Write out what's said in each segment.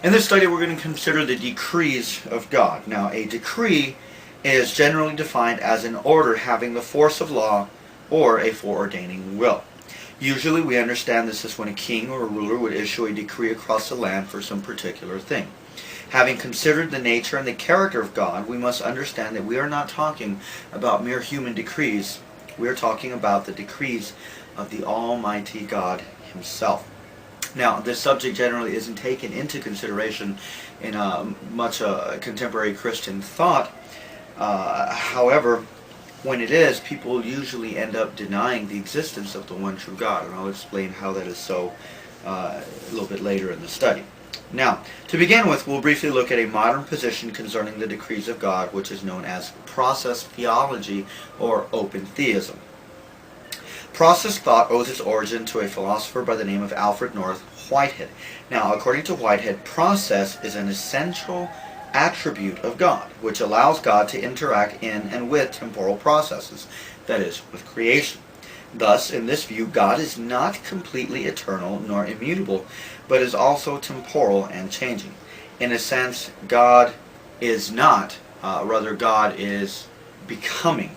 In this study, we're going to consider the decrees of God. Now, a decree is generally defined as an order having the force of law or a foreordaining will. Usually, we understand this as when a king or a ruler would issue a decree across the land for some particular thing. Having considered the nature and the character of God, we must understand that we are not talking about mere human decrees. We are talking about the decrees of the Almighty God Himself. Now, this subject generally isn't taken into consideration in much contemporary Christian thought. However, when it is, people usually end up denying the existence of the one true God, and I'll explain how that is so a little bit later in the study. Now, to begin with, we'll briefly look at a modern position concerning the decrees of God, which is known as process theology or open theism. Process thought owes its origin to a philosopher by the name of Alfred North Whitehead. Now, according to Whitehead, process is an essential attribute of God, which allows God to interact in and with temporal processes, that is, with creation. Thus, in this view, God is not completely eternal nor immutable, but is also temporal and changing. In a sense, God is not, rather God is becoming.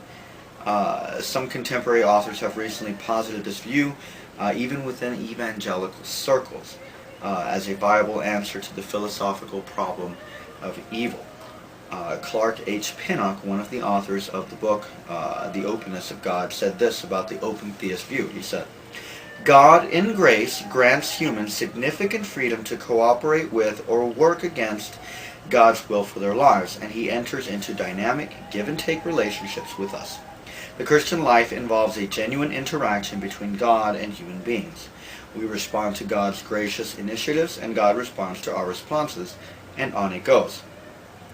Some contemporary authors have recently posited this view, even within evangelical circles, as a viable answer to the philosophical problem of evil. Clark H. Pinnock, one of the authors of the book, The Openness of God, said this about the open theist view. He said, God, in grace, grants humans significant freedom to cooperate with or work against God's will for their lives, and He enters into dynamic give-and-take relationships with us. The Christian life involves a genuine interaction between God and human beings. We respond to God's gracious initiatives, and God responds to our responses, and on it goes.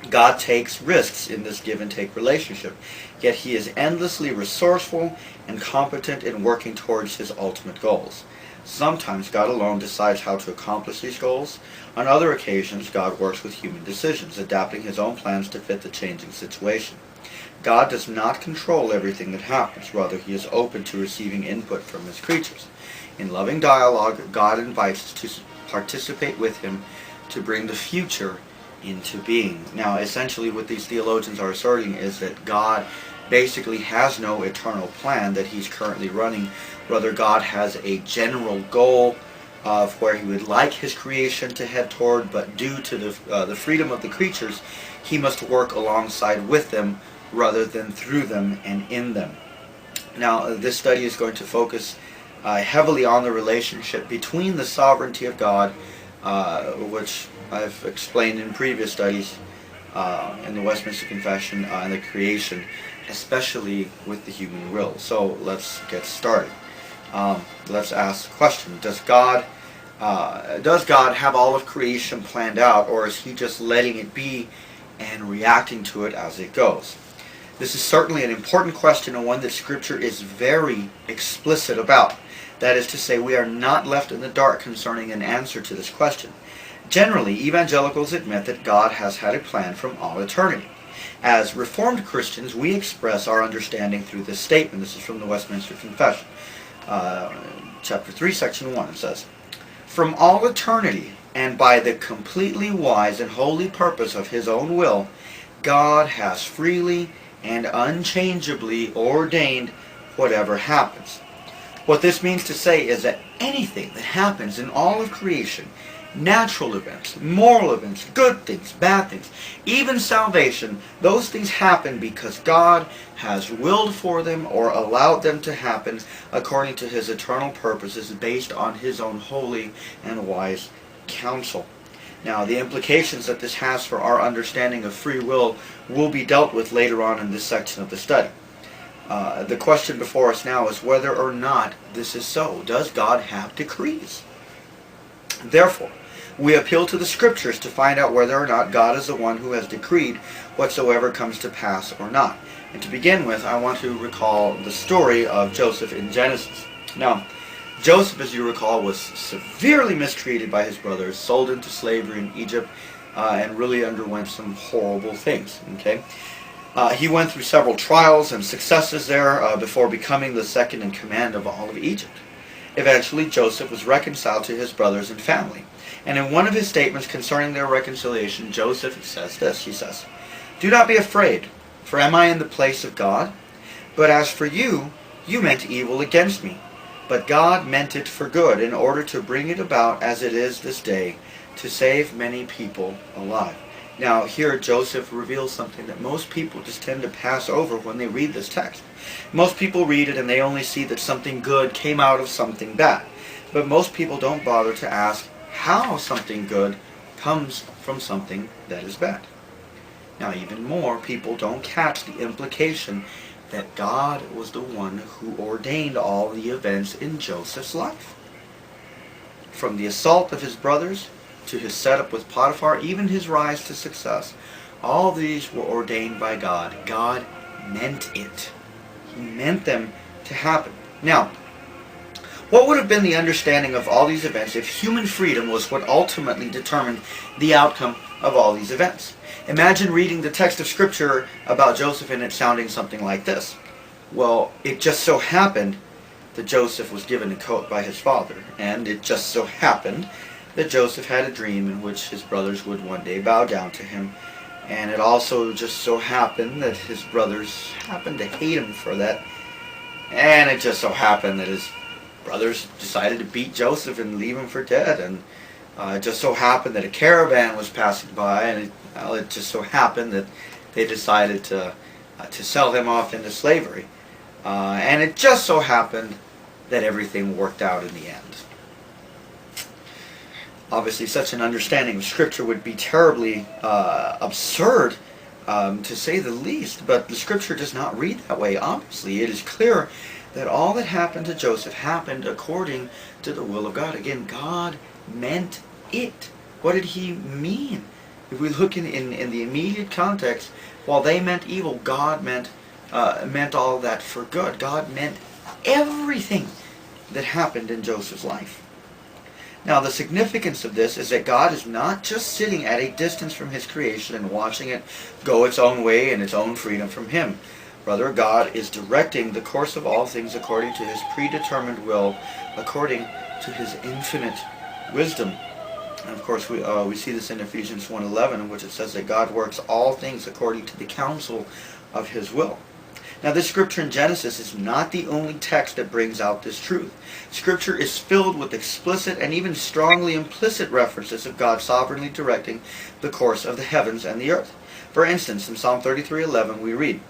God takes risks in this give-and-take relationship, yet He is endlessly resourceful and competent in working towards His ultimate goals. Sometimes God alone decides how to accomplish these goals. On other occasions, God works with human decisions, adapting His own plans to fit the changing situation. God does not control everything that happens. Rather, He is open to receiving input from His creatures. In loving dialogue, God invites us to participate with Him to bring the future into being. Now, essentially what these theologians are asserting is that God basically has no eternal plan that He's currently running. Rather, God has a general goal of where He would like His creation to head toward, but due to the freedom of the creatures, He must work alongside with them rather than through them and in them. Now, this study is going to focus heavily on the relationship between the sovereignty of God, which I've explained in previous studies in the Westminster Confession, and the creation, especially with the human will. So let's get started. Let's ask the question: Does God have all of creation planned out, or is He just letting it be and reacting to it as it goes? This is certainly an important question, and one that Scripture is very explicit about. That is to say, we are not left in the dark concerning an answer to this question. Generally, evangelicals admit that God has had a plan from all eternity. As Reformed Christians, we express our understanding through this statement. This is from the Westminster Confession, chapter 3, section 1. It says, "From all eternity, and by the completely wise and holy purpose of His own will, God has freely and unchangeably ordained whatever happens." What this means to say is that anything that happens in all of creation, natural events, moral events, good things, bad things, even salvation, those things happen because God has willed for them or allowed them to happen according to His eternal purposes based on His own holy and wise counsel. Now, the implications that this has for our understanding of free will be dealt with later on in this section of the study. The question before us now is whether or not this is so. Does God have decrees? Therefore, we appeal to the Scriptures to find out whether or not God is the one who has decreed whatsoever comes to pass or not. And to begin with, I want to recall the story of Joseph in Genesis. Now, Joseph, as you recall, was severely mistreated by his brothers, sold into slavery in Egypt, and really underwent some horrible things. Okay, he went through several trials and successes there before becoming the second in command of all of Egypt. Eventually, Joseph was reconciled to his brothers and family. And in one of his statements concerning their reconciliation, Joseph says this. He says, "Do not be afraid, for am I in the place of God? But as for you, you meant evil against me. But God meant it for good, in order to bring it about as it is this day, to save many people alive." Now here Joseph reveals something that most people just tend to pass over when they read this text. Most people read it and they only see that something good came out of something bad. But most people don't bother to ask how something good comes from something that is bad. Now even more, people don't catch the implication that God was the one who ordained all the events in Joseph's life. From the assault of his brothers to his setup with Potiphar, even his rise to success, all these were ordained by God. God meant it. He meant them to happen. Now, what would have been the understanding of all these events if human freedom was what ultimately determined the outcome of all these events? Imagine reading the text of Scripture about Joseph and it sounding something like this. Well, it just so happened that Joseph was given a coat by his father, and it just so happened that Joseph had a dream in which his brothers would one day bow down to him, and it also just so happened that his brothers happened to hate him for that, and it just so happened that his brothers decided to beat Joseph and leave him for dead, and it just so happened that a caravan was passing by, and it just so happened that they decided to sell him off into slavery, and it just so happened that everything worked out in the end. Obviously, such an understanding of Scripture would be terribly absurd, to say the least, but the Scripture does not read that way. Obviously, it is clear that all that happened to Joseph happened according to the will of God. Again, God meant it. What did he mean? If we look in the immediate context, while they meant evil, God meant all of that for good. God meant everything that happened in Joseph's life. Now, the significance of this is that God is not just sitting at a distance from his creation and watching it go its own way in its own freedom from him. Rather, God is directing the course of all things according to his predetermined will, according to his infinite wisdom. And of course, we see this in Ephesians 1:11, in which it says that God works all things according to the counsel of his will. Now, this scripture in Genesis is not the only text that brings out this truth. Scripture is filled with explicit and even strongly implicit references of God sovereignly directing the course of the heavens and the earth. For instance, in Psalm 33:11 we read,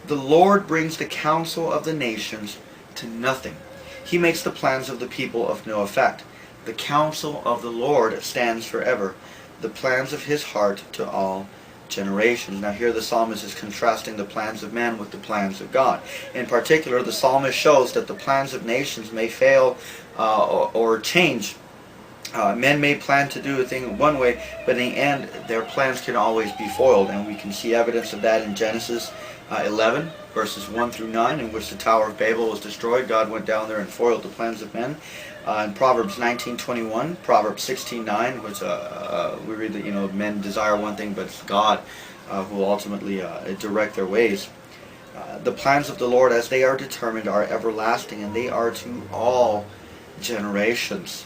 "The Lord brings the counsel of the nations to nothing. He makes the plans of the people of no effect. The counsel of the Lord stands forever, the plans of his heart to all generations." Now here the psalmist is contrasting the plans of man with the plans of God. In particular, the psalmist shows that the plans of nations may fail or change. Men may plan to do a thing one way, but in the end their plans can always be foiled, and we can see evidence of that in Genesis 11 verses 1 through 9, in which the Tower of Babel was destroyed. God went down there and foiled the plans of men. In Proverbs 19:21, Proverbs 16:9, which we read that men desire one thing, but it's God who will ultimately direct their ways. The plans of the Lord, as they are determined, are everlasting, and they are to all generations.